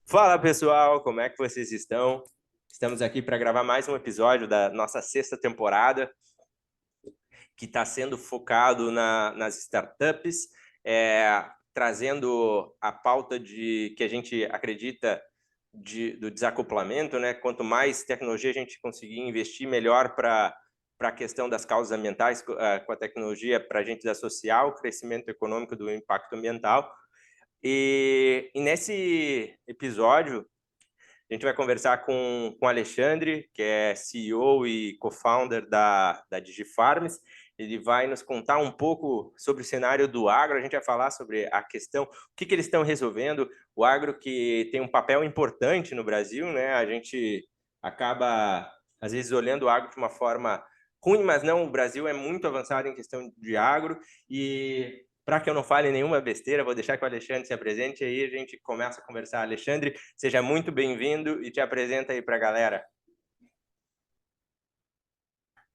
Fala pessoal, como é que vocês estão? Estamos aqui para gravar mais um episódio da nossa sexta temporada, que está sendo focado nas startups, trazendo a pauta de que a gente acredita do desacoplamento, né? Quanto mais tecnologia a gente conseguir investir, melhor para a questão das causas ambientais com a tecnologia, para a gente associar o crescimento econômico do impacto ambiental. E nesse episódio, a gente vai conversar com o Alexandre, que é CEO e co-founder da DigiFarms. Ele vai nos contar um pouco sobre o cenário do agro. A gente vai falar sobre a questão, o que eles estão resolvendo. O agro que tem um papel importante no Brasil, né? A gente acaba, às vezes, olhando o agro de uma forma ruim, mas não, o Brasil é muito avançado em questão de agro. E para que eu não fale nenhuma besteira, vou deixar que o Alexandre se apresente, aí a gente começa a conversar. Alexandre, seja muito bem-vindo e te apresenta aí para a galera.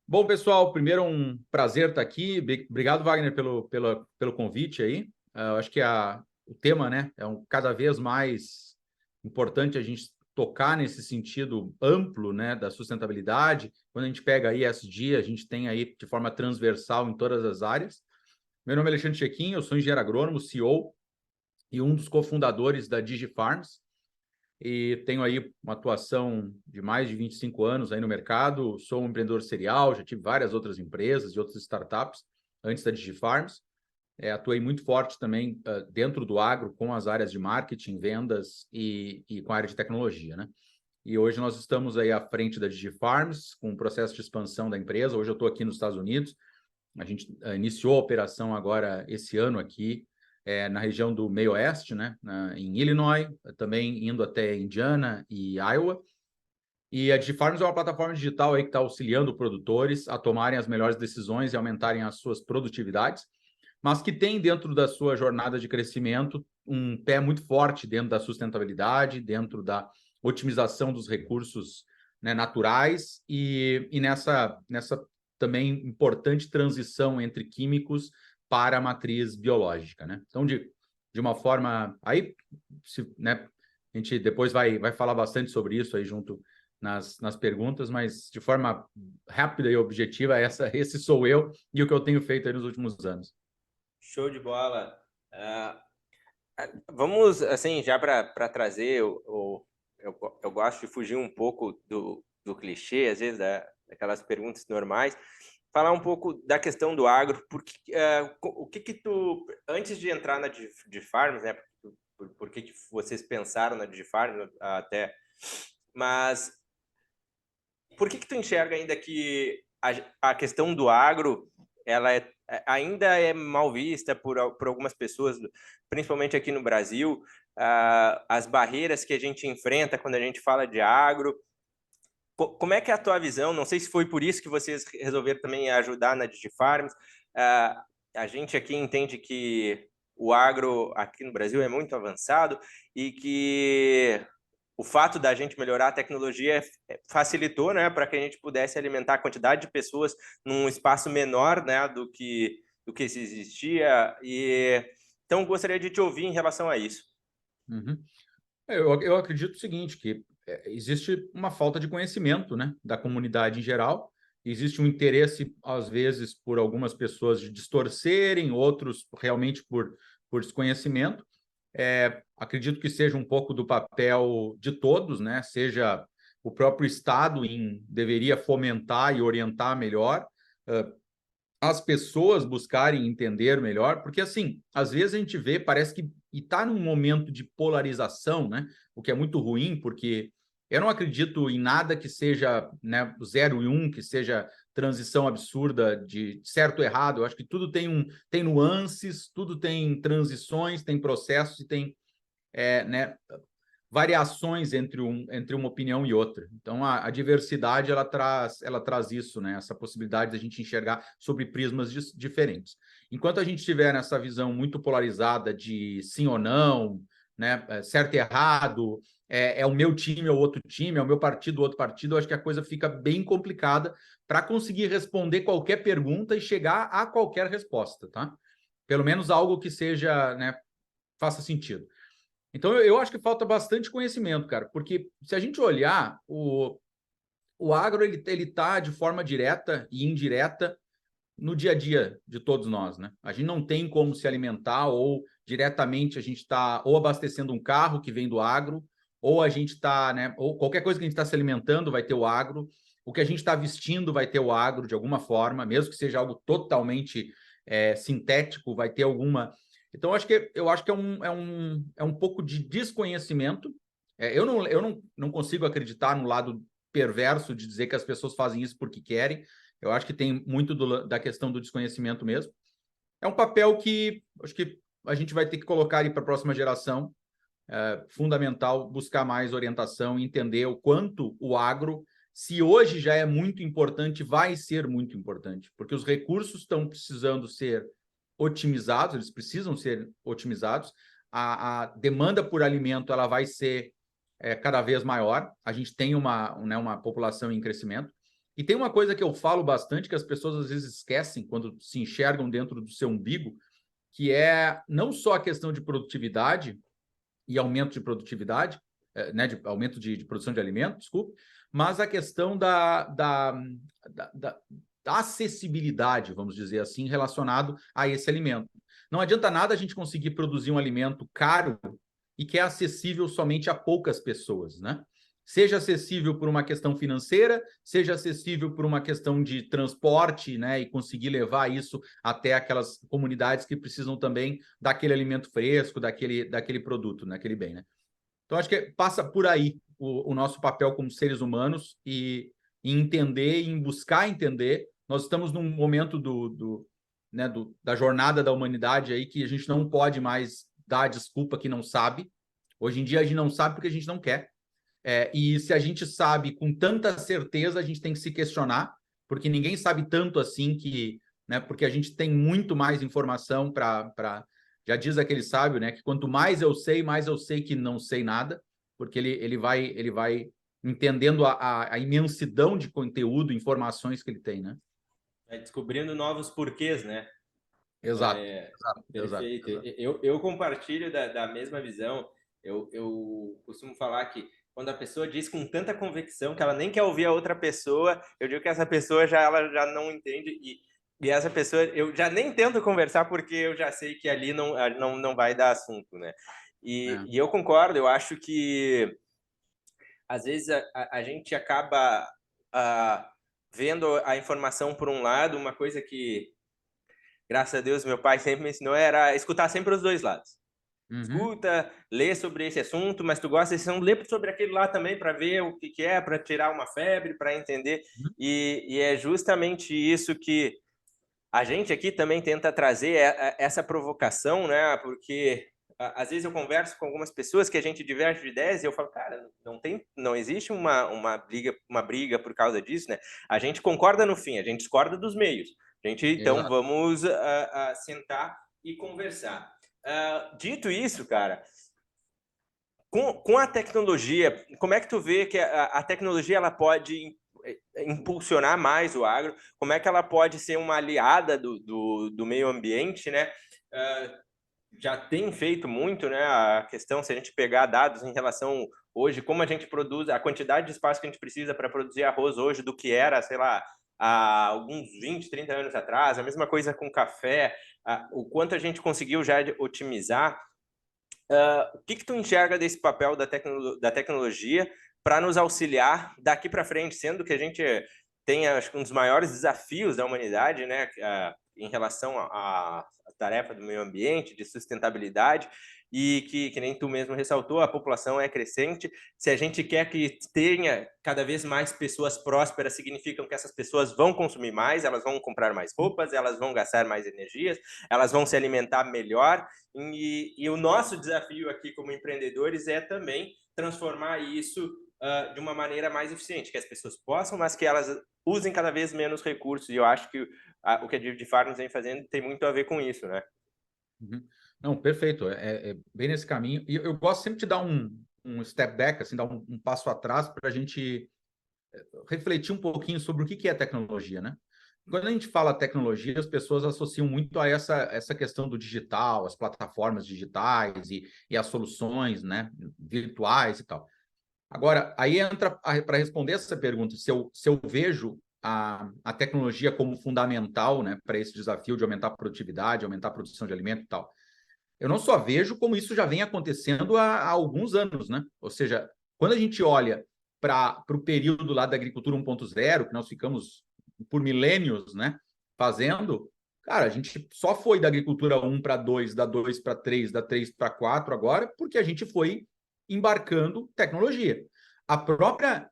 Bom, pessoal, primeiro um prazer estar aqui. Obrigado, Wagner, pelo convite aí. Eu acho que o tema, né, cada vez mais importante a gente tocar nesse sentido amplo, né, da sustentabilidade. Quando a gente pega aí ESG, a gente tem aí de forma transversal em todas as áreas. Meu nome é Alexandre Chequim, eu sou engenheiro agrônomo, CEO e um dos cofundadores da DigiFarms. E tenho aí uma atuação de mais de 25 anos aí no mercado, sou um empreendedor serial, já tive várias outras empresas e outras startups antes da DigiFarms. Atuei muito forte também dentro do agro com as áreas de marketing, vendas e com a área de tecnologia, né? E hoje nós estamos aí à frente da DigiFarms, com o processo de expansão da empresa. Hoje eu estou aqui nos Estados Unidos. A gente iniciou a operação agora esse ano aqui, na região do meio oeste, né, em Illinois, também indo até Indiana e Iowa. E a DigiFarms é uma plataforma digital aí que está auxiliando produtores a tomarem as melhores decisões e aumentarem as suas produtividades, mas que tem dentro da sua jornada de crescimento um pé muito forte dentro da sustentabilidade, dentro da otimização dos recursos, né, naturais e nessa também importante transição entre químicos para a matriz biológica, né? Então, de uma forma... Aí, né, a gente depois vai falar bastante sobre isso aí junto nas perguntas, mas de forma rápida e objetiva, esse sou eu e o que eu tenho feito aí nos últimos anos. Show de bola. Vamos, assim, já para trazer, eu gosto de fugir um pouco do clichê, às vezes, daquelas perguntas normais, falar um pouco da questão do agro, porque o que tu, antes de entrar na DigiFarms, né, por que vocês pensaram na DigiFarms até, mas por que tu enxerga ainda que a questão do agro ela ainda é mal vista por algumas pessoas, principalmente aqui no Brasil, as barreiras que a gente enfrenta quando a gente fala de agro? Como é que é a tua visão? Não sei se foi por isso que vocês resolveram também ajudar na DigiFarms. A gente aqui entende que o agro aqui no Brasil é muito avançado e que o fato da gente melhorar a tecnologia facilitou, né, para que a gente pudesse alimentar a quantidade de pessoas num espaço menor, né, do que se existia. E então gostaria de te ouvir em relação a isso. Uhum. Eu acredito o seguinte, que existe uma falta de conhecimento, né, da comunidade em geral, existe um interesse, às vezes, por algumas pessoas de distorcerem, outros realmente por desconhecimento. Acredito que seja um pouco do papel de todos, né, seja o próprio Estado deveria fomentar e orientar melhor, as pessoas buscarem entender melhor, porque, assim, às vezes a gente vê, parece que está num momento de polarização, né? O que é muito ruim, porque eu não acredito em nada que seja, né, 0 e 1, que seja transição absurda de certo ou errado. Eu acho que tudo tem nuances, tudo tem transições, tem processos e tem, né, variações entre uma opinião e outra. Então, a diversidade ela traz isso, né? Essa possibilidade de a gente enxergar sobre prismas diferentes. Enquanto a gente estiver nessa visão muito polarizada de sim ou não, né? Certo e errado, é o meu time ou outro time, é o meu partido ou outro partido, eu acho que a coisa fica bem complicada para conseguir responder qualquer pergunta e chegar a qualquer resposta, tá? Pelo menos algo que seja, né, faça sentido. Então, eu acho que falta bastante conhecimento, cara, porque se a gente olhar, o agro ele está de forma direta e indireta no dia a dia de todos nós, né? A gente não tem como se alimentar ou diretamente a gente está ou abastecendo um carro que vem do agro, ou a gente está, né? Ou qualquer coisa que a gente está se alimentando vai ter o agro, o que a gente está vestindo vai ter o agro de alguma forma, mesmo que seja algo totalmente sintético, vai ter alguma. Então, eu acho que é um pouco de desconhecimento. Eu não consigo acreditar no lado perverso de dizer que as pessoas fazem isso porque querem. Eu acho que tem muito da questão do desconhecimento mesmo. É um papel que acho que a gente vai ter que colocar aí para a próxima geração. É fundamental buscar mais orientação, entender o quanto o agro, se hoje já é muito importante, vai ser muito importante, porque os recursos estão precisando ser otimizados, eles precisam ser otimizados. A demanda por alimento ela vai ser cada vez maior. A gente tem uma população em crescimento. E tem uma coisa que eu falo bastante, que as pessoas às vezes esquecem quando se enxergam dentro do seu umbigo, que é não só a questão de produtividade e aumento de produtividade, né, de aumento de produção de alimentos, desculpe, mas a questão da acessibilidade, vamos dizer assim, relacionado a esse alimento. Não adianta nada a gente conseguir produzir um alimento caro e que é acessível somente a poucas pessoas, né? Seja acessível por uma questão financeira, seja acessível por uma questão de transporte, né, e conseguir levar isso até aquelas comunidades que precisam também daquele alimento fresco, daquele produto, daquele bem, né? Então, acho que passa por aí o nosso papel como seres humanos e entender, em buscar entender. Nós estamos num momento da jornada da humanidade aí que a gente não pode mais dar a desculpa que não sabe. Hoje em dia, a gente não sabe porque a gente não quer. E se a gente sabe com tanta certeza, a gente tem que se questionar, porque ninguém sabe tanto assim que, né? Porque a gente tem muito mais informação para. Já diz aquele sábio, né? Que quanto mais eu sei que não sei nada, porque ele vai entendendo a imensidão de conteúdo, informações que ele tem, né? Vai descobrindo novos porquês, né? Exato, exato, Perfeito. exato. Eu compartilho da mesma visão. Eu costumo falar que quando a pessoa diz com tanta convicção que ela nem quer ouvir a outra pessoa, eu digo que essa pessoa ela já não entende e essa pessoa eu já nem tento conversar porque eu já sei que ali não vai dar assunto, né? E eu concordo, eu acho que às vezes a gente acaba vendo a informação por um lado, uma coisa que graças a Deus, meu pai sempre me ensinou era escutar sempre os dois lados. Uhum. Escuta, lê sobre esse assunto, mas tu gosta desse assunto, lê sobre aquele lá também para ver o que é, para tirar uma febre, para entender. E é justamente isso que a gente aqui também tenta trazer essa provocação, né? Porque às vezes eu converso com algumas pessoas que a gente diverge de ideias e eu falo, cara, não existe uma briga por causa disso, né? A gente concorda no fim, a gente discorda dos meios. A gente, então, Exato. vamos sentar e conversar. Dito isso, cara, com a tecnologia, como é que tu vê que a tecnologia ela pode impulsionar mais o agro? Como é que ela pode ser uma aliada do meio ambiente, né? Já tem feito muito, né? A questão, se a gente pegar dados em relação hoje, como a gente produz, a quantidade de espaço que a gente precisa para produzir arroz hoje do que era, sei lá, há alguns 20, 30 anos atrás, a mesma coisa com café, o quanto a gente conseguiu já otimizar. O que tu enxerga desse papel da tecnologia para nos auxiliar daqui para frente, sendo que a gente tem, acho que um dos maiores desafios da humanidade, né, em relação à tarefa do meio ambiente, de sustentabilidade, e que nem tu mesmo ressaltou, a população é crescente. Se a gente quer que tenha cada vez mais pessoas prósperas, significa que essas pessoas vão consumir mais, elas vão comprar mais roupas, elas vão gastar mais energias, elas vão se alimentar melhor, e o nosso desafio aqui como empreendedores é também transformar isso de uma maneira mais eficiente, que as pessoas possam, mas que elas usem cada vez menos recursos. E eu acho que o que a Divi Farms vem fazendo tem muito a ver com isso, né? Uhum. Não, perfeito. É bem nesse caminho. E eu gosto sempre de dar um step back, assim, dar um passo atrás para a gente refletir um pouquinho sobre o que é tecnologia, né? quando a gente fala tecnologia, as pessoas associam muito a essa questão do digital, as plataformas digitais e as soluções, né, virtuais e tal. Agora, aí entra para responder essa pergunta, se eu vejo a tecnologia como fundamental, né, para esse desafio de aumentar a produtividade, aumentar a produção de alimento e tal. Eu não só vejo como isso já vem acontecendo há alguns anos, né? Ou seja, quando a gente olha para o período lá da agricultura 1.0, que nós ficamos por milênios, né, fazendo, cara, a gente só foi da agricultura 1 para 2, da 2 para 3, da 3 para 4 agora, porque a gente foi embarcando tecnologia. A própria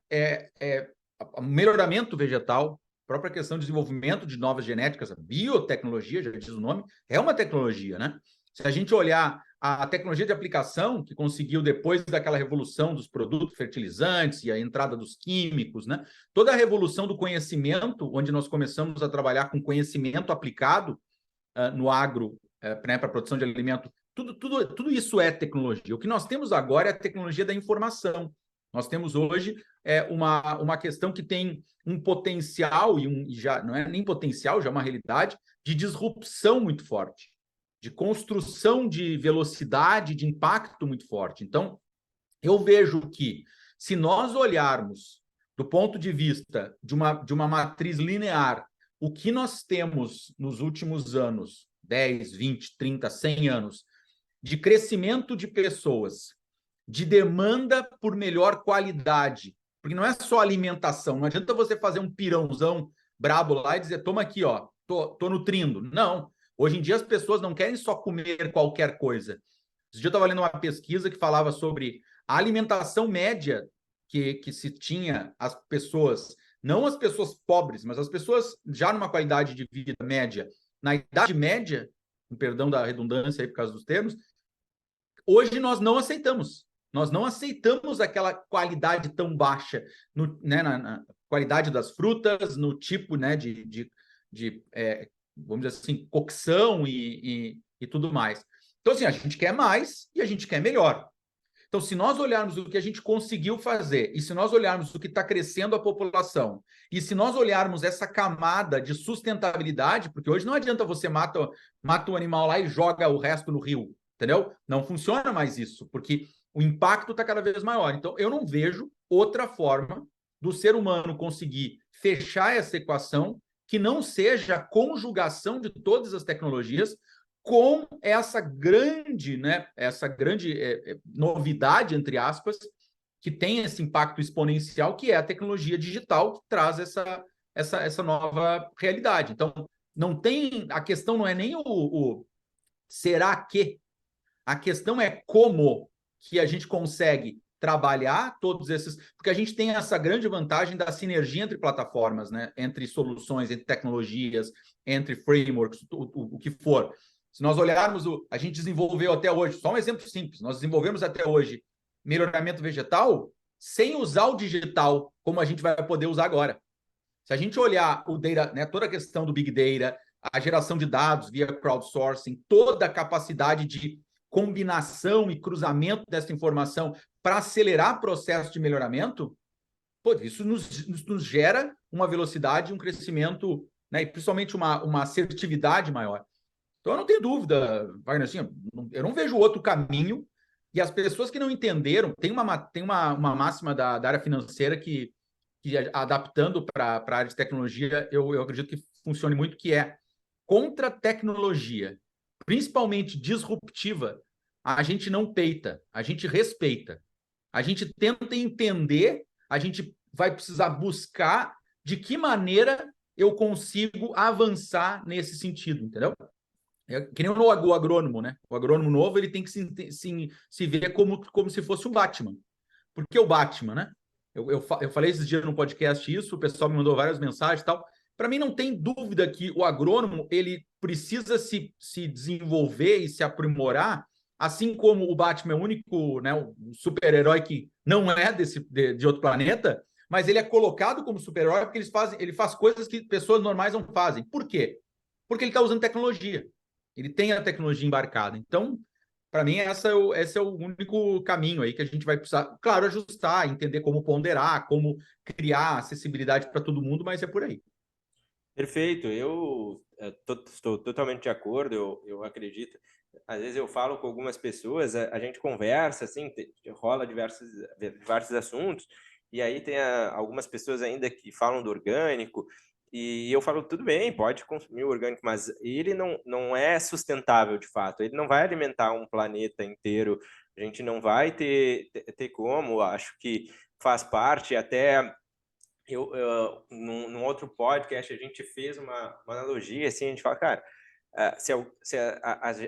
o melhoramento vegetal, a própria questão de desenvolvimento de novas genéticas, a biotecnologia, já diz o nome, é uma tecnologia, né? Se a gente olhar a tecnologia de aplicação, que conseguiu, depois daquela revolução dos produtos fertilizantes e a entrada dos químicos, né? Toda a revolução do conhecimento, onde nós começamos a trabalhar com conhecimento aplicado no agro, né, para a produção de alimento, tudo isso é tecnologia. O que nós temos agora é a tecnologia da informação. Nós temos hoje uma questão que tem um potencial, e já não é nem potencial, já é uma realidade, de disrupção muito forte, de construção de velocidade, de impacto muito forte. Então, eu vejo que, se nós olharmos do ponto de vista de uma matriz linear, o que nós temos nos últimos anos, 10, 20, 30, 100 anos, de crescimento de pessoas, de demanda por melhor qualidade, porque não é só alimentação, não adianta você fazer um pirãozão brabo lá e dizer, toma aqui, ó, tô nutrindo. Não, hoje em dia as pessoas não querem só comer qualquer coisa. Esse dia eu estava lendo uma pesquisa que falava sobre a alimentação média que se tinha as pessoas, não as pessoas pobres, mas as pessoas já numa qualidade de vida média, na idade média, com perdão da redundância aí por causa dos termos, hoje nós não aceitamos. Nós não aceitamos aquela qualidade tão baixa né, na qualidade das frutas, no tipo, né, vamos dizer assim, cocção e tudo mais. Então, assim, a gente quer mais e a gente quer melhor. Então, se nós olharmos o que a gente conseguiu fazer, e se nós olharmos o que está crescendo a população, e se nós olharmos essa camada de sustentabilidade, porque hoje não adianta você mata o animal lá e joga o resto no rio, entendeu? Não funciona mais isso, porque o impacto está cada vez maior. Então, eu não vejo outra forma do ser humano conseguir fechar essa equação que não seja a conjugação de todas as tecnologias com essa grande, né, novidade, entre aspas, que tem esse impacto exponencial, que é a tecnologia digital, que traz essa nova realidade. Então, a questão não é nem o será que, a questão é como que a gente consegue trabalhar todos esses, porque a gente tem essa grande vantagem da sinergia entre plataformas, né, entre soluções, entre tecnologias, entre frameworks, o que for. Se nós olharmos, a gente desenvolveu até hoje, só um exemplo simples, nós desenvolvemos até hoje melhoramento vegetal sem usar o digital como a gente vai poder usar agora. Se a gente olhar o data, né, toda a questão do Big Data, a geração de dados via crowdsourcing, toda a capacidade de combinação e cruzamento dessa informação para acelerar processo de melhoramento, pô, isso nos gera uma velocidade, um crescimento, né, e principalmente uma assertividade maior. Então, eu não tenho dúvida, Wagner, assim, eu não vejo outro caminho, e as pessoas que não entenderam, tem uma máxima da área financeira que adaptando para a área de tecnologia, eu acredito que funcione muito, que é contra a tecnologia, principalmente disruptiva, a gente não peita, a gente respeita. A gente tenta entender, a gente vai precisar buscar de que maneira eu consigo avançar nesse sentido, entendeu? É que nem o agrônomo, né? O agrônomo novo, ele tem que se ver como se fosse um Batman. Por que o Batman, né? Eu falei esses dias no podcast isso, o pessoal me mandou várias mensagens e tal. Para mim, não tem dúvida que o agrônomo ele precisa se desenvolver e se aprimorar, assim como o Batman é o único, né, o super-herói que não é de outro planeta, mas ele é colocado como super-herói porque ele faz coisas que pessoas normais não fazem. Por quê? Porque ele está usando tecnologia. Ele tem a tecnologia embarcada. Então, para mim, esse é o único caminho aí que a gente vai precisar, claro, ajustar, entender como ponderar, como criar acessibilidade para todo mundo, mas é por aí. Perfeito, estou totalmente de acordo, eu acredito. Às vezes eu falo com algumas pessoas, a gente conversa, assim, rola diversos assuntos, e aí tem algumas pessoas ainda que falam do orgânico, e eu falo, tudo bem, pode consumir o orgânico, mas ele não é sustentável de fato, ele não vai alimentar um planeta inteiro, a gente não vai ter como, acho que faz parte até num outro podcast, a gente fez uma analogia, assim, a gente fala, cara,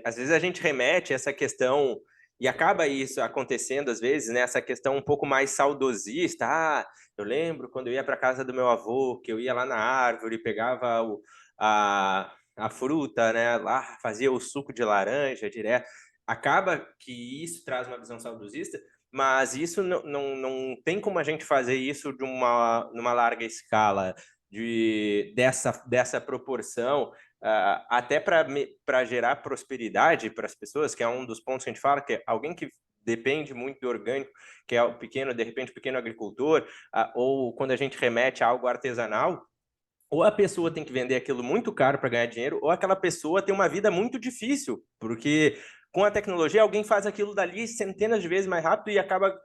às vezes a gente remete essa questão, e acaba isso acontecendo às vezes, né, essa questão um pouco mais saudosista, eu lembro quando eu ia para casa do meu avô, que eu ia lá na árvore, pegava a fruta, né, lá fazia o suco de laranja direto, acaba que isso traz uma visão saudosista, mas isso não tem como a gente fazer isso numa larga escala, dessa proporção, até para gerar prosperidade para as pessoas, que é um dos pontos que a gente fala, que é alguém que depende muito do orgânico, que é o pequeno, de repente, pequeno agricultor, ou quando a gente remete a algo artesanal, ou a pessoa tem que vender aquilo muito caro para ganhar dinheiro, ou aquela pessoa tem uma vida muito difícil, porque com a tecnologia alguém faz aquilo dali centenas de vezes mais rápido e acaba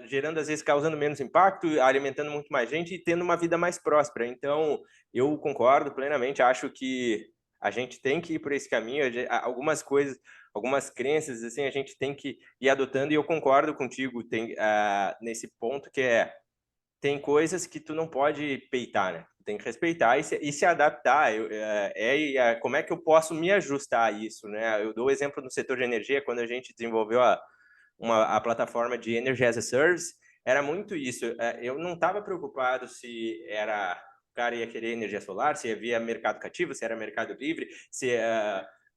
gerando, às vezes, causando menos impacto, alimentando muito mais gente e tendo uma vida mais próspera. Então, eu concordo plenamente, acho que a gente tem que ir por esse caminho, algumas coisas, algumas crenças, assim, a gente tem que ir adotando, e eu concordo contigo nesse ponto, que tem coisas que tu não pode peitar, né? Tem que respeitar e se adaptar. Como é que eu posso me ajustar a isso, né? Eu dou o exemplo no setor de energia, quando a gente desenvolveu a plataforma de Energy as a Service, era muito isso. Eu não estava preocupado se o cara ia querer energia solar, se havia mercado cativo, se era mercado livre,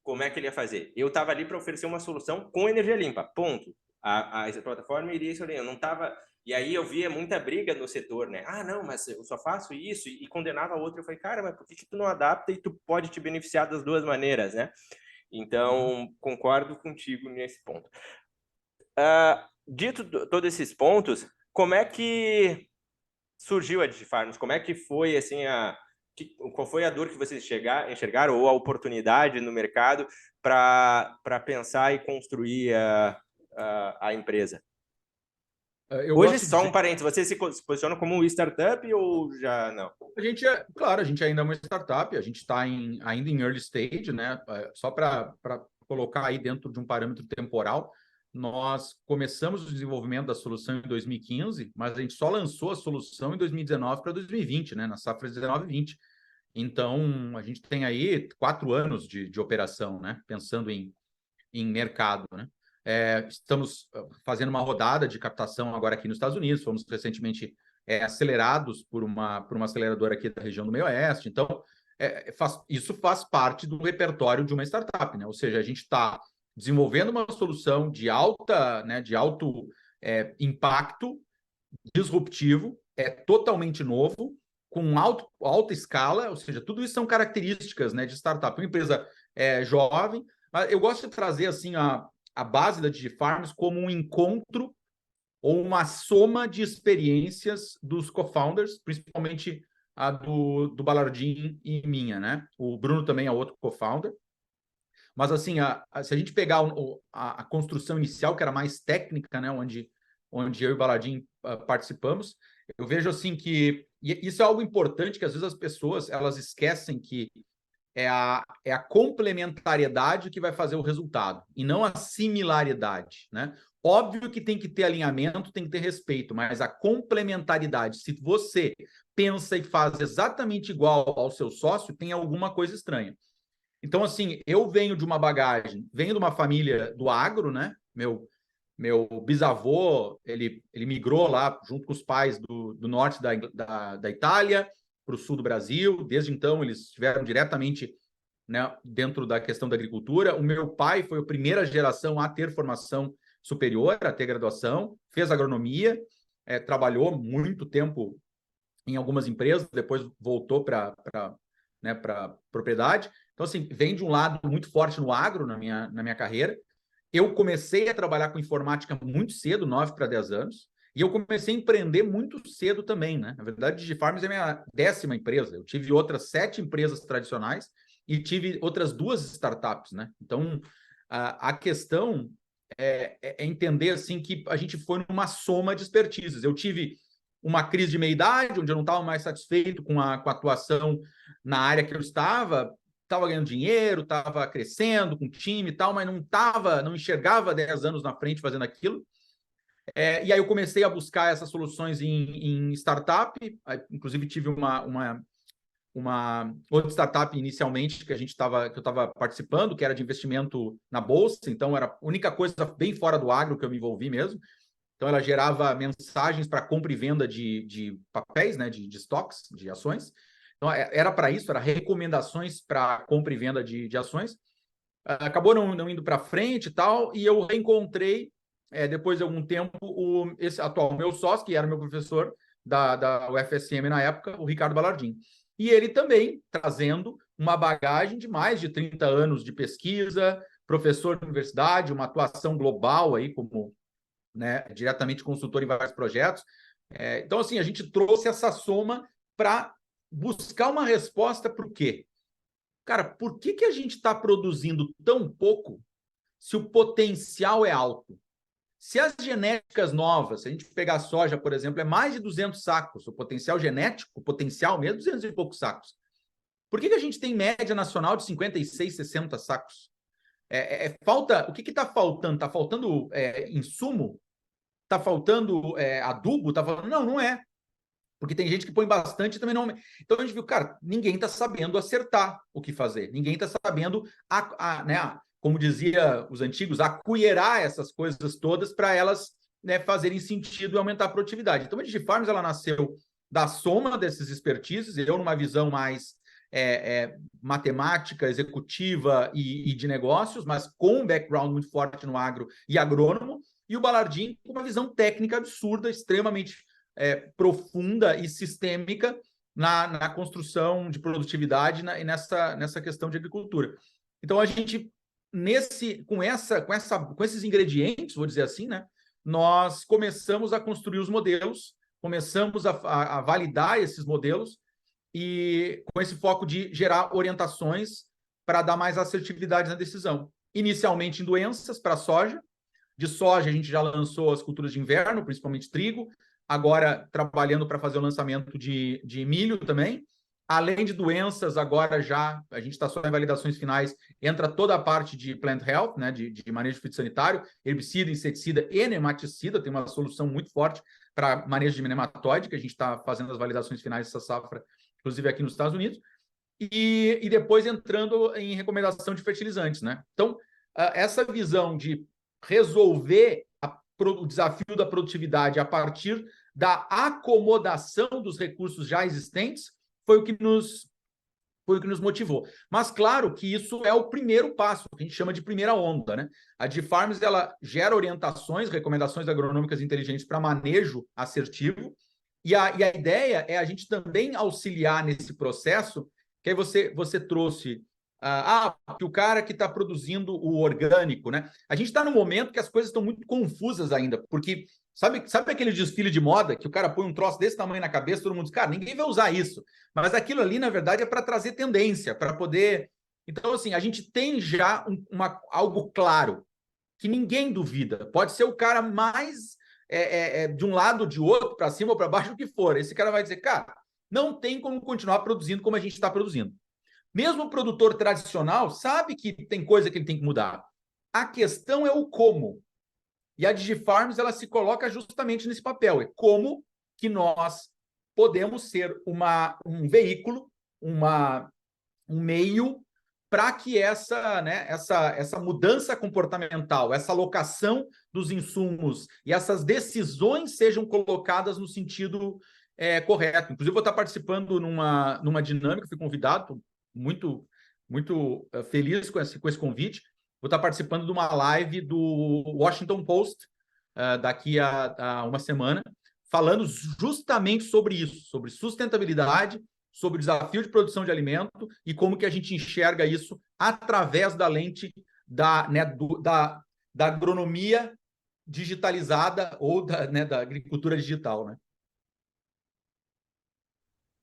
como é que ele ia fazer. Eu estava ali para oferecer uma solução com energia limpa, ponto. A plataforma iria isso ali. Eu não estava... E aí eu via muita briga no setor, né? Não, mas eu só faço isso, e condenava a outro. Eu falei, cara, mas por que tu não adapta e tu pode te beneficiar das duas maneiras, né? Então, concordo contigo nesse ponto. Dito todos esses pontos, como é que surgiu a DigiFarms? Como é que foi, assim, qual foi a dor que vocês enxergaram, ou a oportunidade no mercado para pensar e construir a empresa? Eu Hoje, gosto de só um dizer, parênteses, você se posiciona como um startup ou já não? claro, a gente ainda é uma startup, a gente está ainda em early stage, né? Só para colocar aí dentro de um parâmetro temporal, nós começamos o desenvolvimento da solução em 2015, mas a gente só lançou a solução em 2019 para 2020, né? Na safra 19/20. Então, a gente tem aí 4 anos de operação, né? Pensando em mercado, né? Estamos fazendo uma rodada de captação agora aqui nos Estados Unidos, fomos recentemente acelerados por uma aceleradora aqui da região do meio oeste, então isso faz parte do repertório de uma startup, né? Ou seja, a gente está desenvolvendo uma solução de alto impacto, disruptivo, totalmente novo, com alta escala, ou seja, tudo isso são características, né, de startup. Uma empresa jovem, mas eu gosto de trazer assim a base da DigiFarms como um encontro ou uma soma de experiências dos co-founders, principalmente a do Balardim e minha, né? O Bruno também é outro co-founder. Mas, assim, se a gente pegar a construção inicial, que era mais técnica, né, onde eu e o Balardim participamos, eu vejo, assim, que isso é algo importante, que às vezes as pessoas elas esquecem que é a complementariedade que vai fazer o resultado, e não a similaridade, né? Óbvio que tem que ter alinhamento, tem que ter respeito, mas a complementaridade, se você pensa e faz exatamente igual ao seu sócio, tem alguma coisa estranha. Então, assim, eu venho de uma bagagem, venho de uma família do agro, né? Meu bisavô, ele migrou lá junto com os pais do norte da Itália para o sul do Brasil. Desde então, eles estiveram diretamente, né, dentro da questão da agricultura. O meu pai foi a primeira geração a ter formação superior, a ter graduação, fez agronomia, trabalhou muito tempo em algumas empresas, depois voltou para propriedade. Então, assim, vem de um lado muito forte no agro na minha carreira. Eu comecei a trabalhar com informática muito cedo, 9 para 10 anos. E eu comecei a empreender muito cedo também, né? Na verdade, DigiFarms é a minha 10ª empresa. Eu tive outras 7 empresas tradicionais e tive outras 2 startups, né? Então, a questão é entender, assim, que a gente foi numa soma de expertises. Eu tive uma crise de meia-idade, onde eu não estava mais satisfeito com a atuação na área que eu estava ganhando dinheiro, estava crescendo com o time e tal, mas não enxergava 10 anos na frente fazendo aquilo. E aí eu comecei a buscar essas soluções em startup, inclusive tive uma outra startup inicialmente que eu estava participando, que era de investimento na bolsa, então era a única coisa bem fora do agro que eu me envolvi mesmo. Então ela gerava mensagens para compra e venda de papéis, né, de estoques, de ações. Então era para isso, era recomendações para compra e venda de ações. Acabou não indo para frente e tal, e eu reencontrei, depois de algum tempo, esse atual meu sócio, que era meu professor da UFSM na época, o Ricardo Balardim. E ele também trazendo uma bagagem de mais de 30 anos de pesquisa, professor de universidade, uma atuação global aí como, né, diretamente consultor em vários projetos. Então, assim, a gente trouxe essa soma para buscar uma resposta para o quê? Cara, por que a gente está produzindo tão pouco se o potencial é alto? Se as genéticas novas, se a gente pegar a soja, por exemplo, é mais de 200 sacos, o potencial genético, o potencial mesmo, 200 e poucos sacos. Por que a gente tem média nacional de 56, 60 sacos? Falta, o que está faltando? Está faltando insumo? Está faltando adubo? Tá faltando... Não é. Porque tem gente que põe bastante e também não... Então a gente viu, cara, ninguém está sabendo acertar o que fazer. Ninguém está sabendo, né, como dizia os antigos, acolherar essas coisas todas para elas, né, fazerem sentido e aumentar a produtividade. Então a DigiFarms, ela nasceu da soma desses expertises, eu numa visão mais matemática, executiva e de negócios, mas com um background muito forte no agro e agrônomo, e o Balardim com uma visão técnica absurda, extremamente profunda e sistêmica na construção de produtividade e nessa questão de agricultura. Então, a gente, com esses ingredientes, vou dizer assim, né, nós começamos a construir os modelos, começamos a validar esses modelos, e com esse foco de gerar orientações para dar mais assertividade na decisão. Inicialmente em doenças para soja. De soja, a gente já lançou as culturas de inverno, principalmente trigo, agora trabalhando para fazer o lançamento de milho também. Além de doenças, agora já, a gente está só em validações finais, entra toda a parte de plant health, né, de manejo fitossanitário, herbicida, inseticida e nematicida, tem uma solução muito forte para manejo de nematóide, que a gente está fazendo as validações finais dessa safra, inclusive aqui nos Estados Unidos, e depois entrando em recomendação de fertilizantes, né? Então, essa visão de resolver o desafio da produtividade a partir da acomodação dos recursos já existentes foi o que nos motivou. Mas, claro, que isso é o primeiro passo, que a gente chama de primeira onda, né? A DigiFarms, ela gera orientações, recomendações agronômicas inteligentes para manejo assertivo, e a ideia é a gente também auxiliar nesse processo, que aí você trouxe que o cara que está produzindo o orgânico, né? A gente está num momento que as coisas estão muito confusas ainda, porque sabe aquele desfile de moda que o cara põe um troço desse tamanho na cabeça, todo mundo diz, cara, ninguém vai usar isso. Mas aquilo ali, na verdade, é para trazer tendência, para poder... Então, assim, a gente tem já algo claro, que ninguém duvida. Pode ser o cara mais de um lado ou de outro, para cima ou para baixo, o que for. Esse cara vai dizer, cara, não tem como continuar produzindo como a gente está produzindo. Mesmo o produtor tradicional sabe que tem coisa que ele tem que mudar. A questão é o como. E a DigiFarms, ela se coloca justamente nesse papel. É como que nós podemos ser um veículo, um meio para que essa mudança comportamental, essa alocação dos insumos e essas decisões sejam colocadas no sentido correto. Inclusive, eu vou estar participando numa dinâmica, fui convidado, muito, muito feliz com esse convite. Vou estar participando de uma live do Washington Post daqui a uma semana, falando justamente sobre isso, sobre sustentabilidade, sobre o desafio de produção de alimento e como que a gente enxerga isso através da lente da agronomia digitalizada ou da agricultura digital, né?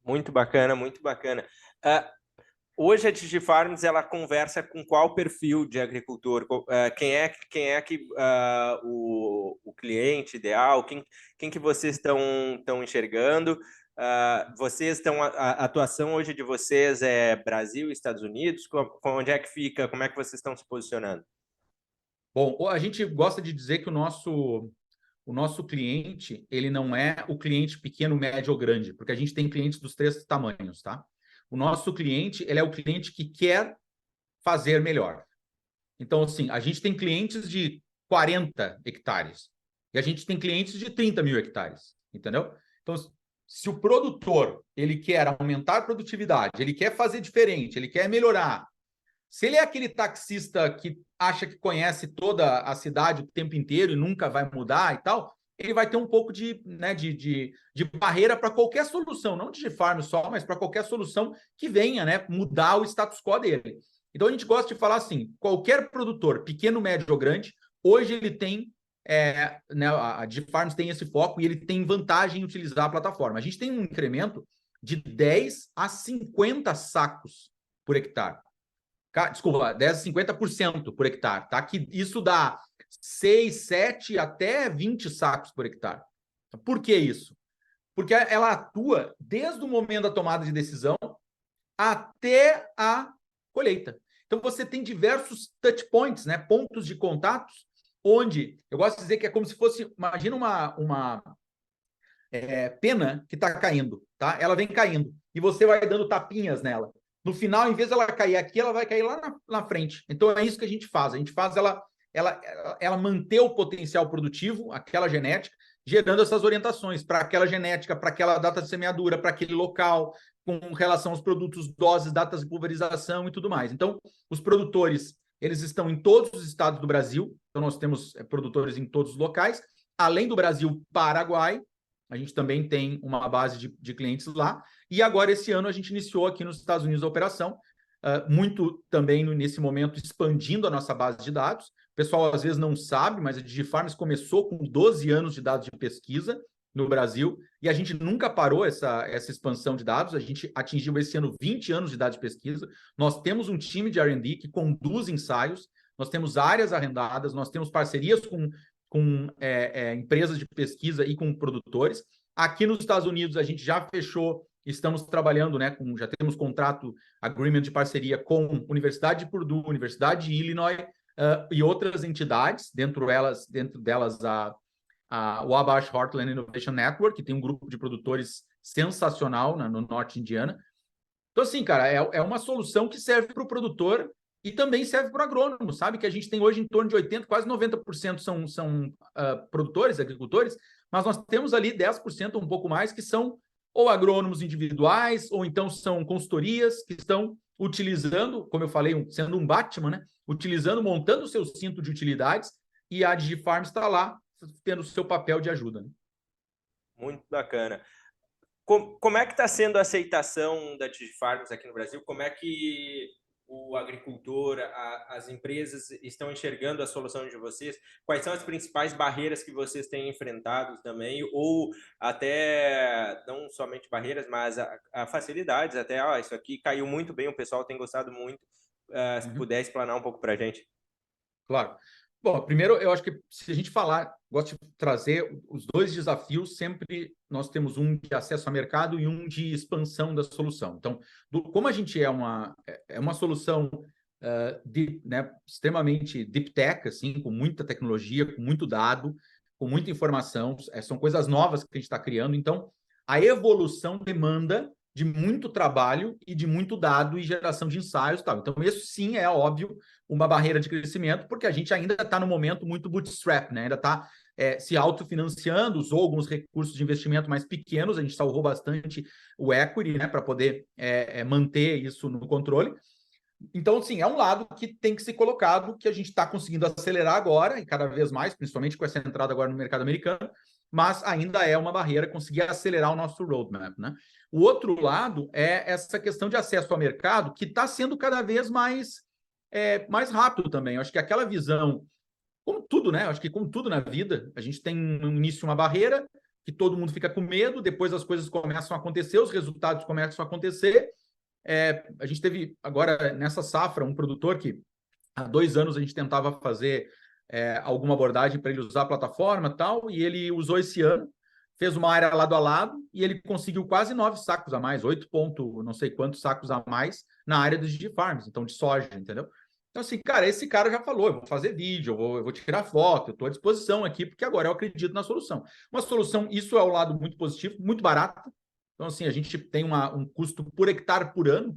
Muito bacana, muito bacana. Hoje a DigiFarms ela conversa com qual perfil de agricultor? Quem é que o cliente ideal? Quem que vocês estão enxergando? A atuação hoje de vocês é Brasil, Estados Unidos? Onde é que fica? Como é que vocês estão se posicionando? Bom, a gente gosta de dizer que o nosso cliente, ele não é o cliente pequeno, médio ou grande, porque a gente tem clientes dos 3 tamanhos, tá? O nosso cliente, ele é o cliente que quer fazer melhor. Então, assim, a gente tem clientes de 40 hectares e a gente tem clientes de 30 mil hectares, entendeu? Então, se o produtor, ele quer aumentar a produtividade, ele quer fazer diferente, ele quer melhorar, se ele é aquele taxista que acha que conhece toda a cidade o tempo inteiro e nunca vai mudar e tal, ele vai ter um pouco de barreira para qualquer solução, não de farm só, mas para qualquer solução que venha, né, mudar o status quo dele. Então a gente gosta de falar assim: qualquer produtor, pequeno, médio ou grande, hoje ele tem, né, a DigiFarms tem esse foco e ele tem vantagem em utilizar a plataforma. A gente tem um incremento de 10 a 50 sacos por hectare. Desculpa, 10 a 50% por hectare, tá? Que isso dá 6, 7 até 20 sacos por hectare. Por que isso? Porque ela atua desde o momento da tomada de decisão até a colheita. Então você tem diversos touch points, né? Pontos de contatos, onde eu gosto de dizer que é como se fosse, imagina uma pena que está caindo, tá? Ela vem caindo e você vai dando tapinhas nela. No final, em vez dela cair aqui, ela vai cair lá na frente. Então, é isso que a gente faz. A gente faz ela manter o potencial produtivo, aquela genética, gerando essas orientações para aquela genética, para aquela data de semeadura, para aquele local, com relação aos produtos, doses, datas de pulverização e tudo mais. Então, os produtores, eles estão em todos os estados do Brasil. Então, nós temos produtores em todos os locais. Além do Brasil, Paraguai, a gente também tem uma base de clientes lá. E agora, esse ano, a gente iniciou aqui nos Estados Unidos a operação, muito também nesse momento expandindo a nossa base de dados. O pessoal às vezes não sabe, mas a DigiFarms começou com 12 anos de dados de pesquisa no Brasil e a gente nunca parou essa expansão de dados. A gente atingiu esse ano 20 anos de dados de pesquisa. Nós temos um time de R&D que conduz ensaios, nós temos áreas arrendadas, nós temos parcerias com empresas de pesquisa e com produtores. Aqui nos Estados Unidos, a gente já fechou, estamos trabalhando, né, já temos contrato, agreement de parceria com Universidade de Purdue, Universidade de Illinois e outras entidades, dentro delas o Wabash Heartland Innovation Network, que tem um grupo de produtores sensacional no norte de Indiana. Então, assim, cara, é uma solução que serve para o produtor e também serve para o agrônomo, sabe? Que a gente tem hoje em torno de 80%, quase 90% são produtores, agricultores, mas nós temos ali 10%, um pouco mais, que são ou agrônomos individuais, ou então são consultorias que estão utilizando, como eu falei, sendo um Batman, né? Montando o seu cinto de utilidades, e a DigiFarms está lá, tendo o seu papel de ajuda. Né? Muito bacana. Como é que está sendo a aceitação da DigiFarms aqui no Brasil? Como é que o agricultor, as empresas estão enxergando a solução de vocês? Quais são as principais barreiras que vocês têm enfrentado também? Ou até, não somente barreiras, mas a facilidades, até, isso aqui caiu muito bem, o pessoal tem gostado muito. Se puder explanar um pouco para a gente. Claro. Bom, primeiro, eu acho que se a gente falar, gosto de trazer os dois desafios, sempre nós temos um de acesso ao mercado e um de expansão da solução. Então, como a gente é uma solução né, extremamente deep tech, assim, com muita tecnologia, com muito dado, com muita informação, são coisas novas que a gente está criando, então a evolução demanda de muito trabalho e de muito dado e geração de ensaios e tal. Então, isso sim é óbvio uma barreira de crescimento, porque a gente ainda está no momento muito bootstrap, né? Ainda está se autofinanciando, usou alguns recursos de investimento mais pequenos, a gente salvou bastante o equity, né, para poder manter isso no controle. Então, sim, é um lado que tem que ser colocado, que a gente está conseguindo acelerar agora, e cada vez mais, principalmente com essa entrada agora no mercado americano, mas ainda é uma barreira conseguir acelerar o nosso roadmap, né? O outro lado é essa questão de acesso ao mercado, que está sendo cada vez mais rápido também. Eu acho que aquela visão como tudo, né? Acho que como tudo na vida, a gente tem no início uma barreira, que todo mundo fica com medo, depois as coisas começam a acontecer, os resultados começam a acontecer. A gente teve agora nessa safra um produtor que há 2 anos a gente tentava fazer alguma abordagem para ele usar a plataforma e tal, e ele usou esse ano, fez uma área lado a lado e ele conseguiu quase 9 sacos a mais, 8 ponto, não sei quantos sacos a mais na área dos DigiFarms, então de soja, entendeu? Então, assim, cara, esse cara já falou, eu vou fazer vídeo, eu vou tirar foto, eu estou à disposição aqui, porque agora eu acredito na solução. Uma solução, isso é o lado muito positivo, muito barato. Então, assim, a gente tem um custo por hectare por ano.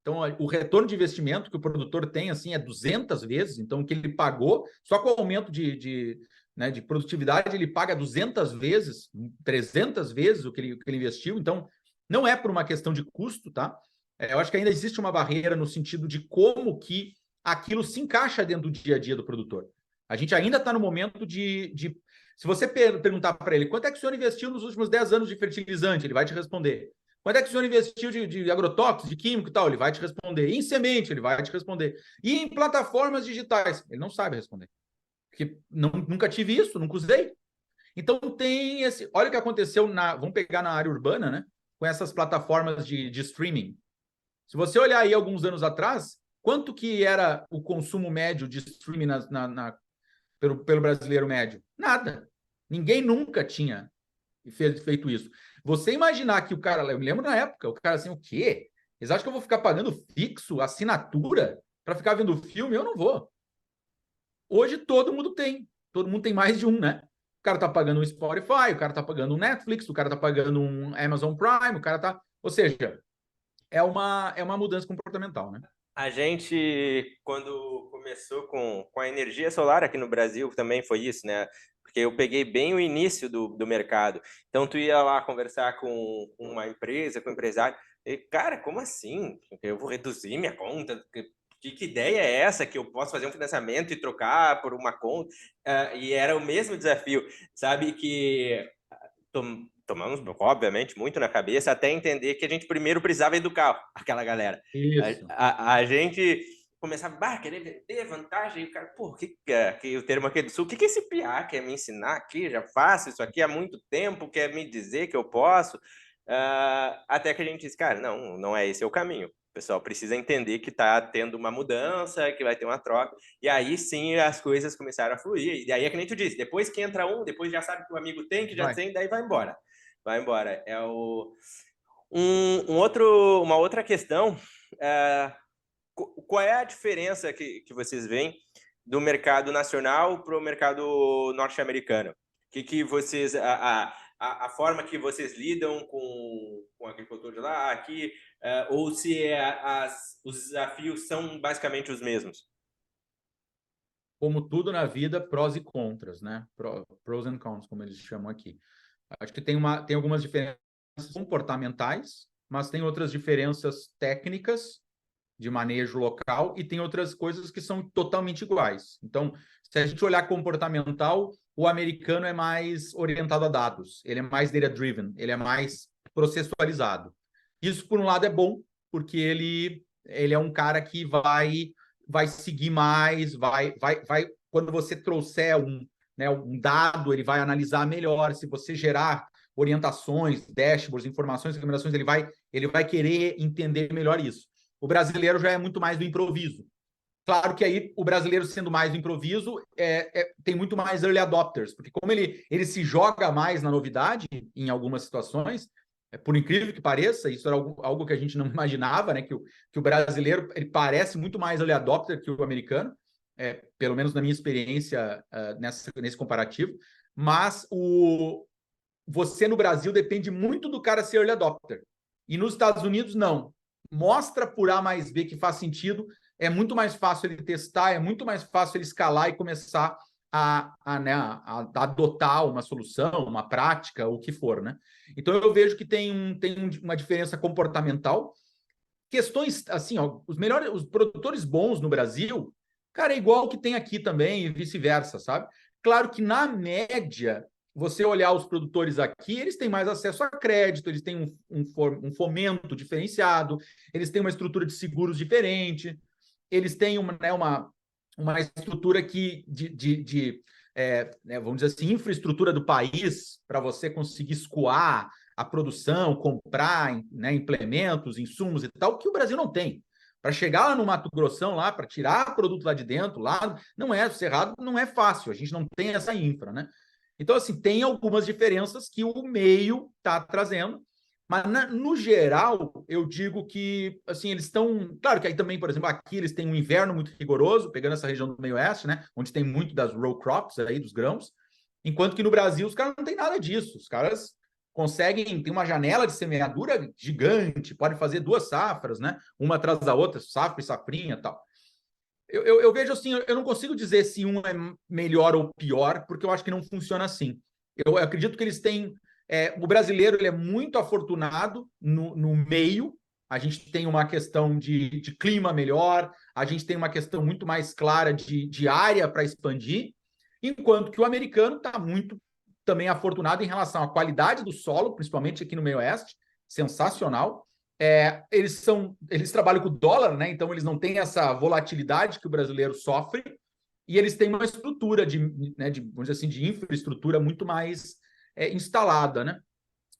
Então, o retorno de investimento que o produtor tem, assim, é 200 vezes. Então, o que ele pagou, só com o aumento né, de produtividade, ele paga 200 vezes, 300 vezes o que ele investiu. Então, não é por uma questão de custo, tá? Eu acho que ainda existe uma barreira no sentido de como que aquilo se encaixa dentro do dia a dia do produtor. A gente ainda está no momento se você perguntar para ele quanto é que o senhor investiu nos últimos 10 anos de fertilizante, ele vai te responder. Quanto é que o senhor investiu de agrotóxicos, de químico e tal? Ele vai te responder. E em semente, ele vai te responder. E em plataformas digitais? Ele não sabe responder. Porque nunca tive isso, nunca usei. Então tem esse... Olha o que aconteceu vamos pegar na área urbana, né? Com essas plataformas de streaming. Se você olhar aí alguns anos atrás, quanto que era o consumo médio de streaming pelo brasileiro médio? Nada. Ninguém nunca tinha feito isso. Você imaginar que o cara, eu me lembro na época, o cara assim, o quê? Eles acham que eu vou ficar pagando fixo, assinatura, para ficar vendo filme? Eu não vou. Hoje todo mundo tem mais de um, né? O cara tá pagando um Spotify, o cara tá pagando um Netflix, o cara tá pagando um Amazon Prime, o cara tá... Ou seja, é uma mudança comportamental, né? A gente, quando começou com a energia solar aqui no Brasil, também foi isso, né? Porque eu peguei bem o início do mercado. Então, tu ia lá conversar com uma empresa, com um empresário, e, cara, como assim? Eu vou reduzir minha conta? Que ideia é essa que eu posso fazer um financiamento e trocar por uma conta? E era o mesmo desafio, sabe? Que tomamos, obviamente, muito na cabeça até entender que a gente primeiro precisava educar aquela galera. Isso. A gente começava a querer vender vantagem, e o cara, pô, que o termo aqui do Sul, o que esse piá quer me ensinar aqui? Já faço isso aqui há muito tempo, quer me dizer que eu posso? Até que a gente disse, cara, não é esse o caminho. O pessoal precisa entender que está tendo uma mudança, que vai ter uma troca. E aí sim as coisas começaram a fluir. E aí é que nem tu disse, depois que entra um, depois já sabe que o amigo tem, que já tem, daí vai embora. Vai embora. Uma outra questão, qual é a diferença que vocês veem do mercado nacional para o mercado norte-americano? Que vocês... A forma que vocês lidam com o agricultor de lá, aqui, ou se os desafios são basicamente os mesmos? Como tudo na vida, prós e contras, né? Pros and cons, como eles chamam aqui. Acho que tem algumas diferenças comportamentais, mas tem outras diferenças técnicas de manejo local e tem outras coisas que são totalmente iguais. Então, se a gente olhar comportamental, o americano é mais orientado a dados, ele é mais data-driven, ele é mais processualizado. Isso, por um lado, é bom, porque ele é um cara que vai seguir mais, quando você trouxer um dado, ele vai analisar melhor. Se você gerar orientações, dashboards, informações, recomendações, ele vai querer entender melhor isso. O brasileiro já é muito mais do improviso. Claro que aí o brasileiro, sendo mais do improviso, tem muito mais early adopters, porque como ele se joga mais na novidade em algumas situações, por incrível que pareça, isso era algo que a gente não imaginava, né? Que o brasileiro ele parece muito mais early adopter que o americano, pelo menos na minha experiência nesse comparativo, mas você no Brasil depende muito do cara ser early adopter. E nos Estados Unidos, não. Mostra por A mais B que faz sentido, é muito mais fácil ele testar, é muito mais fácil ele escalar e começar a adotar uma solução, uma prática, o que for, né? Então eu vejo que tem uma diferença comportamental. Questões assim, ó, os produtores bons no Brasil, cara, é igual que tem aqui também e vice-versa, sabe? Claro que na média, você olhar os produtores aqui, eles têm mais acesso a crédito, eles têm um fomento diferenciado, eles têm uma estrutura de seguros diferente, eles têm uma estrutura vamos dizer assim, infraestrutura do país para você conseguir escoar a produção, comprar, né, implementos, insumos e tal, que o Brasil não tem. Para chegar lá no Mato Grossão, lá, para tirar produto lá de dentro, lá, não é, o Cerrado não é fácil, a gente não tem essa infra, né? Então, assim, tem algumas diferenças que o meio está trazendo, mas no geral, eu digo que, assim, eles estão... Claro que aí também, por exemplo, aqui eles têm um inverno muito rigoroso, pegando essa região do meio-oeste, né? Onde tem muito das row crops aí, dos grãos, enquanto que no Brasil os caras não tem nada disso. Os caras conseguem, tem uma janela de semeadura gigante, pode fazer 2 safras, né? Uma atrás da outra, safra e safrinha e tal. Eu vejo assim, eu não consigo dizer se um é melhor ou pior, porque eu acho que não funciona assim. Eu acredito que eles têm... o brasileiro ele é muito afortunado no meio, a gente tem uma questão de clima melhor, a gente tem uma questão muito mais clara de área para expandir, enquanto que o americano está muito também afortunado em relação à qualidade do solo, principalmente aqui no meio-oeste, sensacional. Eles trabalham com o dólar, né? Então eles não têm essa volatilidade que o brasileiro sofre, e eles têm uma estrutura vamos dizer assim, de infraestrutura muito mais instalada, né?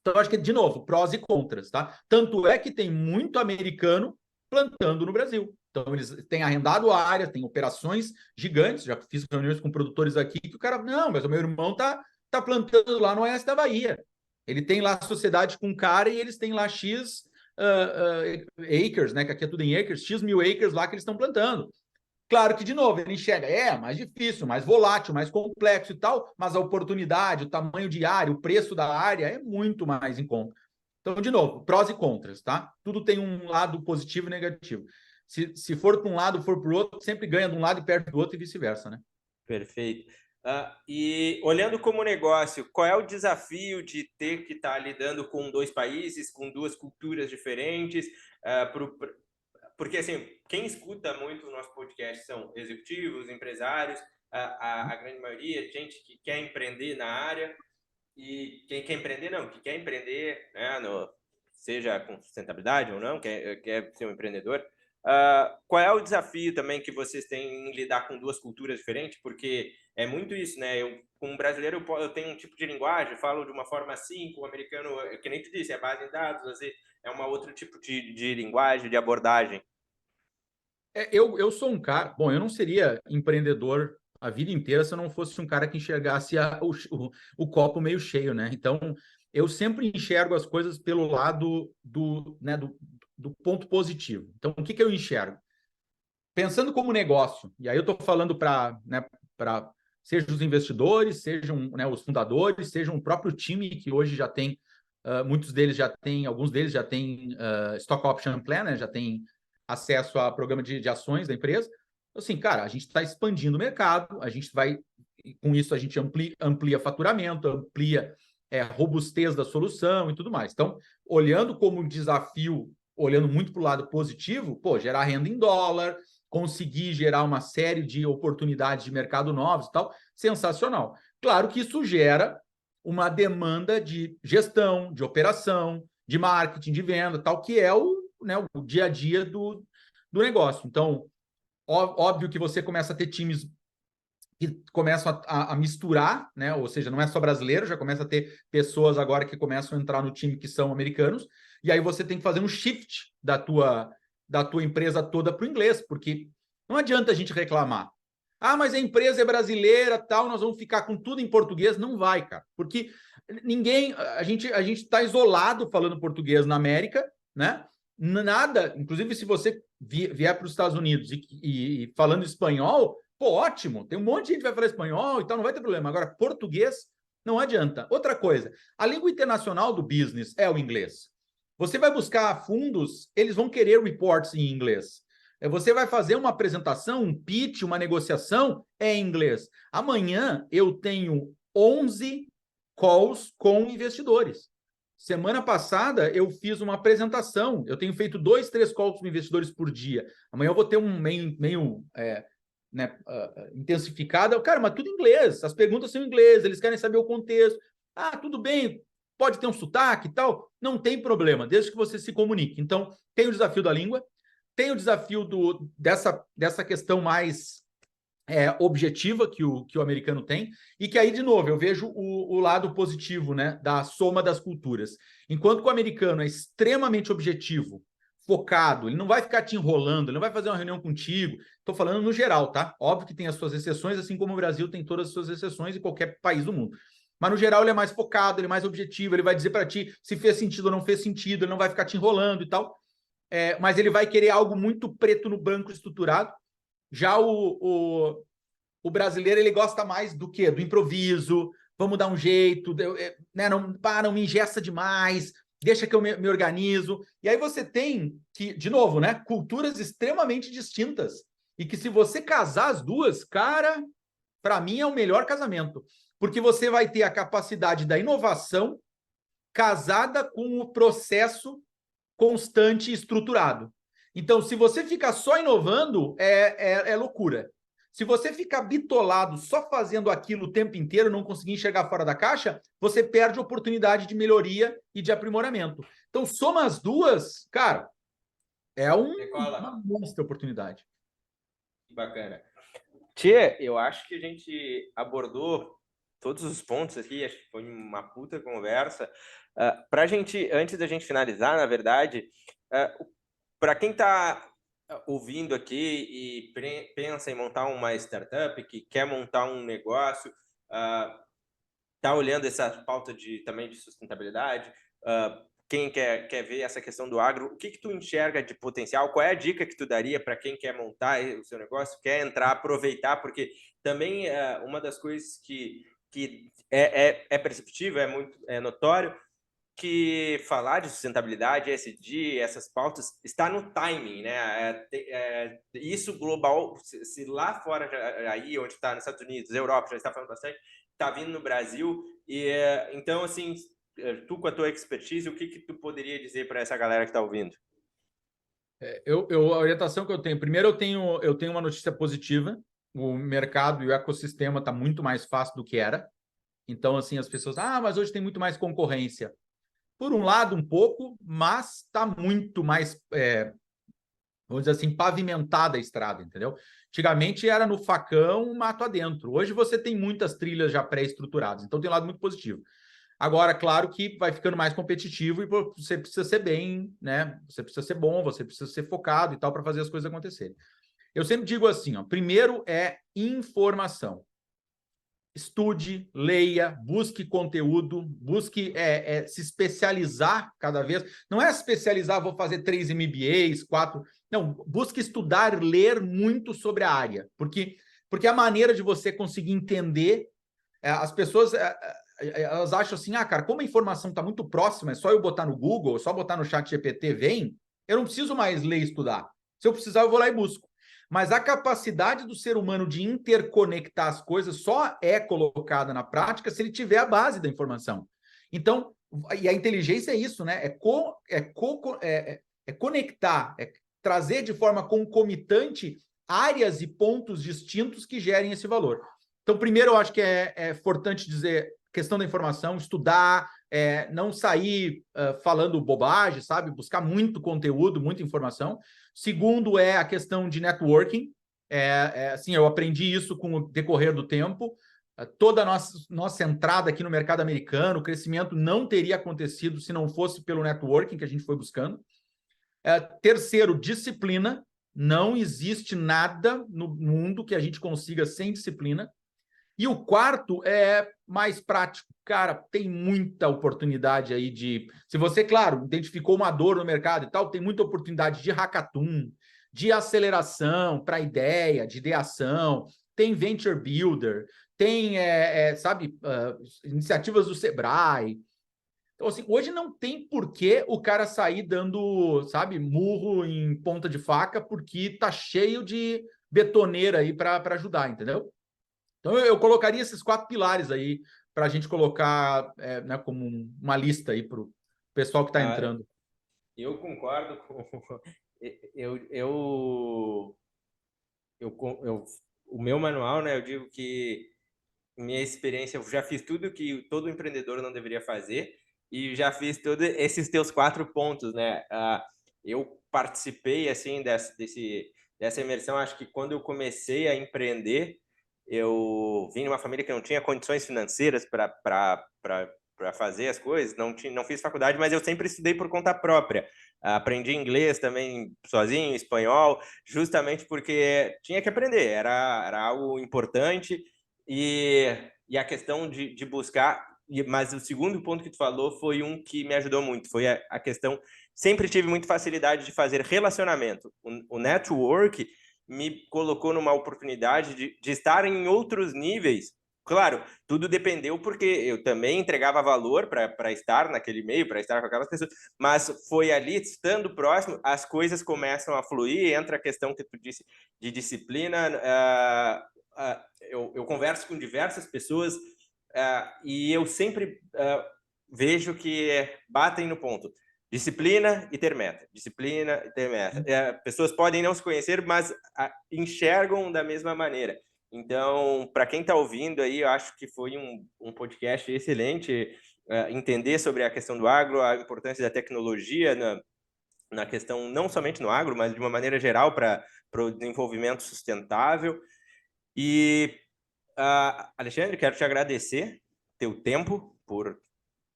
Então, acho que, de novo, prós e contras, tá? Tanto é que tem muito americano plantando no Brasil. Então, eles têm arrendado áreas, têm operações gigantes. Já fiz reuniões com produtores aqui que o cara, não, mas o meu irmão tá plantando lá no oeste da Bahia. Ele tem lá sociedade com um cara e eles têm lá X acres, né? Que aqui é tudo em acres, X mil acres lá que eles estão plantando. Claro que, de novo, ele enxerga, mais difícil, mais volátil, mais complexo e tal, mas a oportunidade, o tamanho de área, o preço da área é muito mais em conta. Então, de novo, prós e contras, tá? Tudo tem um lado positivo e negativo. Se for para um lado, for para o outro, sempre ganha de um lado e perde do outro e vice-versa, né? Perfeito. E olhando como negócio, qual é o desafio de ter que estar lidando com 2 países, com 2 culturas diferentes? Porque, assim, quem escuta muito o nosso podcast são executivos, empresários, a grande maioria, gente que quer empreender na área, e quem quer empreender, não, que quer empreender, né, seja com sustentabilidade ou não, quer ser um empreendedor. Qual é o desafio também que vocês têm em lidar com 2 culturas diferentes? Porque é muito isso, né? Como brasileiro, eu tenho um tipo de linguagem, falo de uma forma assim, com o americano, que nem tu disse, é base em dados, às vezes é um outro tipo de linguagem, de abordagem. Eu sou um cara... Bom, eu não seria empreendedor a vida inteira se eu não fosse um cara que enxergasse o copo meio cheio, né? Então, eu sempre enxergo as coisas pelo lado do ponto positivo. Então, o que eu enxergo? Pensando como negócio, e aí eu estou falando para sejam os investidores, sejam, né, os fundadores, sejam o próprio time que hoje já tem, alguns deles já têm stock option plan, né, já tem acesso a programa de ações da empresa. Assim, cara, a gente está expandindo o mercado, a gente vai, com isso a gente amplia faturamento, amplia robustez da solução e tudo mais. Então, olhando como desafio, olhando muito para o lado positivo, gerar renda em dólar, conseguir gerar uma série de oportunidades de mercado novos e tal, sensacional. Claro que isso gera uma demanda de gestão, de operação, de marketing, de venda, tal, que é o dia a dia do negócio. Então, óbvio que você começa a ter times que começam a misturar, né? Ou seja, não é só brasileiro, já começa a ter pessoas agora que começam a entrar no time que são americanos, e aí você tem que fazer um shift da tua empresa toda para o inglês, porque não adianta a gente reclamar. Mas a empresa é brasileira, tal, nós vamos ficar com tudo em português. Não vai, cara, porque a gente está isolado falando português na América, né? Nada, inclusive se você vier para os Estados Unidos e falando espanhol, ótimo, tem um monte de gente que vai falar espanhol e tal, não vai ter problema. Agora, português, não adianta. Outra coisa, a língua internacional do business é o inglês. Você vai buscar fundos, eles vão querer reports em inglês. Você vai fazer uma apresentação, um pitch, uma negociação, em inglês. Amanhã eu tenho 11 calls com investidores. Semana passada eu fiz uma apresentação, eu tenho feito 2, 3 calls com investidores por dia. Amanhã eu vou ter um meio intensificada. Cara, mas tudo em inglês, as perguntas são em inglês, eles querem saber o contexto. Tudo bem, pode ter um sotaque e tal, não tem problema, desde que você se comunique. Então, tem o desafio da língua, tem o desafio dessa questão mais objetiva que o americano tem, e que aí, de novo, eu vejo o lado positivo, né, da soma das culturas. Enquanto que o americano é extremamente objetivo, focado, ele não vai ficar te enrolando, ele não vai fazer uma reunião contigo. Estou falando no geral, tá? Óbvio que tem as suas exceções, assim como o Brasil tem todas as suas exceções em qualquer país do mundo. Mas, no geral, ele é mais focado, ele é mais objetivo, ele vai dizer para ti se fez sentido ou não fez sentido, ele não vai ficar te enrolando e tal. Mas ele vai querer algo muito preto no branco estruturado. Já o brasileiro, ele gosta mais do quê? Do improviso, vamos dar um jeito, né? Não me engessa demais, deixa que eu me organizo. E aí você tem que, de novo, né? Culturas extremamente distintas. E que se você casar as duas, cara, para mim é o melhor casamento. Porque você vai ter a capacidade da inovação casada com o processo constante e estruturado. Então, se você ficar só inovando, é loucura. Se você ficar bitolado só fazendo aquilo o tempo inteiro, não conseguir enxergar fora da caixa, você perde oportunidade de melhoria e de aprimoramento. Então, soma as duas, cara, uma monstra oportunidade. Bacana. Tia, eu acho que a gente abordou todos os pontos aqui, acho que foi uma puta conversa. Para a gente, antes da gente finalizar, na verdade, para quem está ouvindo aqui e pensa em montar uma startup, que quer montar um negócio, está olhando essa pauta também de sustentabilidade, quem quer ver essa questão do agro, o que tu enxerga de potencial? Qual é a dica que tu daria para quem quer montar o seu negócio, quer entrar, aproveitar? Porque também uma das coisas que é perceptível, é notório, que falar de sustentabilidade, ESG, essas pautas, está no timing, né? Isso global, se lá fora, aí onde está, nos Estados Unidos, Europa, já está falando bastante, está vindo no Brasil, e então, assim, tu com a tua expertise, o que tu poderia dizer para essa galera que está ouvindo? A orientação que eu tenho, primeiro eu tenho uma notícia positiva, o mercado e o ecossistema está muito mais fácil do que era. Então, assim, as pessoas, mas hoje tem muito mais concorrência. Por um lado, um pouco, mas está muito mais, vamos dizer assim, pavimentada a estrada, entendeu? Antigamente era no facão, mato adentro. Hoje você tem muitas trilhas já pré-estruturadas, então tem um lado muito positivo. Agora, claro que vai ficando mais competitivo e você precisa ser bem, né? Você precisa ser bom, você precisa ser focado e tal para fazer as coisas acontecerem. Eu sempre digo assim, ó, primeiro é informação. Estude, leia, busque conteúdo, busque se especializar cada vez. Não é especializar, vou fazer 3 MBAs, 4. Não, busque estudar, ler muito sobre a área, porque a maneira de você conseguir entender, as pessoas elas acham assim, cara, como a informação está muito próxima, é só eu botar no Google, é só botar no chat GPT, vem, eu não preciso mais ler e estudar. Se eu precisar, eu vou lá e busco. Mas a capacidade do ser humano de interconectar as coisas só é colocada na prática se ele tiver a base da informação. Então, e a inteligência é isso, né? É conectar, é trazer de forma concomitante áreas e pontos distintos que gerem esse valor. Então, primeiro, eu acho que é importante dizer questão da informação, estudar, não sair falando bobagem, sabe? Buscar muito conteúdo, muita informação. Segundo é a questão de networking. Assim, eu aprendi isso com o decorrer do tempo. Toda a nossa entrada aqui no mercado americano, o crescimento não teria acontecido se não fosse pelo networking que a gente foi buscando. Terceiro, disciplina. Não existe nada no mundo que a gente consiga sem disciplina. E o quarto é mais prático. Cara, tem muita oportunidade aí de... Se você, claro, identificou uma dor no mercado e tal, tem muita oportunidade de hackathon, de aceleração para ideia, de ideação, tem Venture Builder, tem, sabe, iniciativas do Sebrae. Então, assim, hoje não tem porquê o cara sair dando, sabe, murro em ponta de faca, porque tá cheio de betoneira aí para ajudar, entendeu? Então, eu colocaria esses 4 pilares aí para a gente colocar né, como uma lista aí para o pessoal que está entrando. Eu concordo com... o meu manual, né? Eu digo que minha experiência, eu já fiz tudo que todo empreendedor não deveria fazer e já fiz todos esses teus 4 pontos, né? Eu participei, assim, dessa imersão. Acho que quando eu comecei a empreender, eu vim de uma família que não tinha condições financeiras para fazer as coisas, não fiz faculdade, mas eu sempre estudei por conta própria. Aprendi inglês também sozinho, espanhol, justamente porque tinha que aprender, era algo importante, e a questão de buscar, mas o segundo ponto que tu falou foi um que me ajudou muito, foi a questão, sempre tive muita facilidade de fazer relacionamento. O network me colocou numa oportunidade de estar em outros níveis. Claro, tudo dependeu porque eu também entregava valor para estar naquele meio, para estar com aquelas pessoas, mas foi ali, estando próximo, as coisas começam a fluir, entra a questão que tu disse de disciplina. Eu converso com diversas pessoas e eu sempre vejo que batem no ponto. Disciplina e ter meta. Disciplina e ter meta. Pessoas podem não se conhecer, mas enxergam da mesma maneira. Então, para quem está ouvindo aí, eu acho que foi um podcast excelente, entender sobre a questão do agro, a importância da tecnologia na questão, não somente no agro, mas de uma maneira geral para o desenvolvimento sustentável. E, Alexandre, quero te agradecer teu tempo por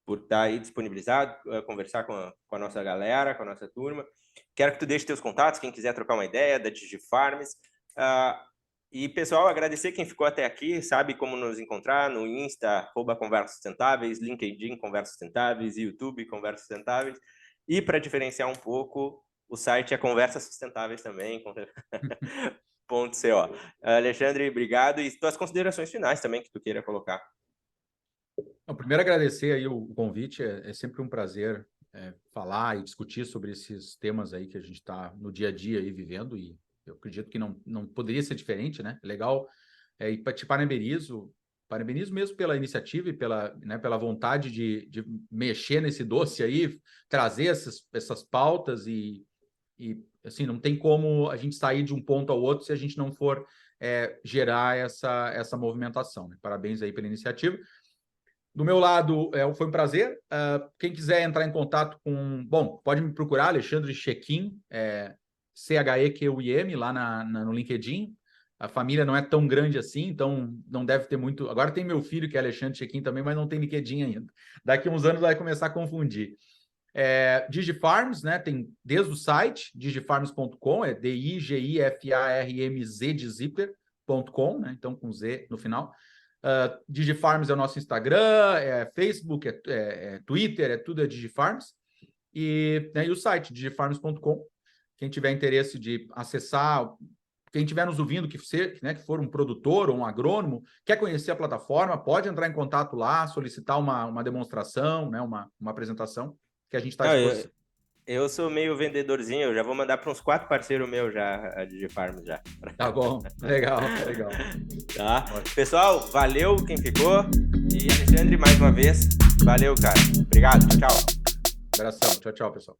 estar aí disponibilizado, conversar com a nossa galera, com a nossa turma. Quero que tu deixe teus contatos, quem quiser trocar uma ideia da DigiFarms. E, pessoal, agradecer quem ficou até aqui, sabe como nos encontrar no Insta, @Conversas Sustentáveis, LinkedIn, Conversas Sustentáveis, YouTube, Conversas Sustentáveis. E, para diferenciar um pouco, o site é Conversas Sustentáveis também, .co. Alexandre, obrigado. E tuas considerações finais também que tu queira colocar. Primeiro, agradecer aí o convite. É sempre um prazer falar e discutir sobre esses temas aí que a gente está no dia a dia aí vivendo, e eu acredito que não poderia ser diferente, né? Legal, e te parabenizo mesmo pela iniciativa e pela vontade de mexer nesse doce aí, trazer essas pautas e assim, não tem como a gente sair de um ponto ao outro se a gente não for gerar essa movimentação, né? Parabéns aí pela iniciativa. Do meu lado, foi um prazer. Quem quiser entrar em contato pode me procurar, Alexandre Chequim, CHEQUIM, lá no LinkedIn. A família não é tão grande assim, então não deve ter muito. Agora tem meu filho, que é Alexandre Chequim também, mas não tem LinkedIn ainda. Daqui a uns anos vai começar a confundir. DigiFarms, né? Tem desde o site, digifarms.com, é DIGIFARMZ de zipper.com, né? Então com Z no final. DigiFarms é o nosso Instagram, Facebook, Twitter, tudo é DigiFarms. E o site, digifarms.com. Quem tiver interesse de acessar, quem estiver nos ouvindo, que for um produtor ou um agrônomo, quer conhecer a plataforma, pode entrar em contato lá, solicitar uma demonstração, né, uma apresentação, que a gente está à disposição. Eu sou meio vendedorzinho, eu já vou mandar para uns 4 parceiros meus já, a DigiFarms já. Tá bom, legal. Tá. Pessoal, valeu quem ficou. E Alexandre, mais uma vez, valeu, cara. Obrigado, tchau. Abração, tchau, pessoal.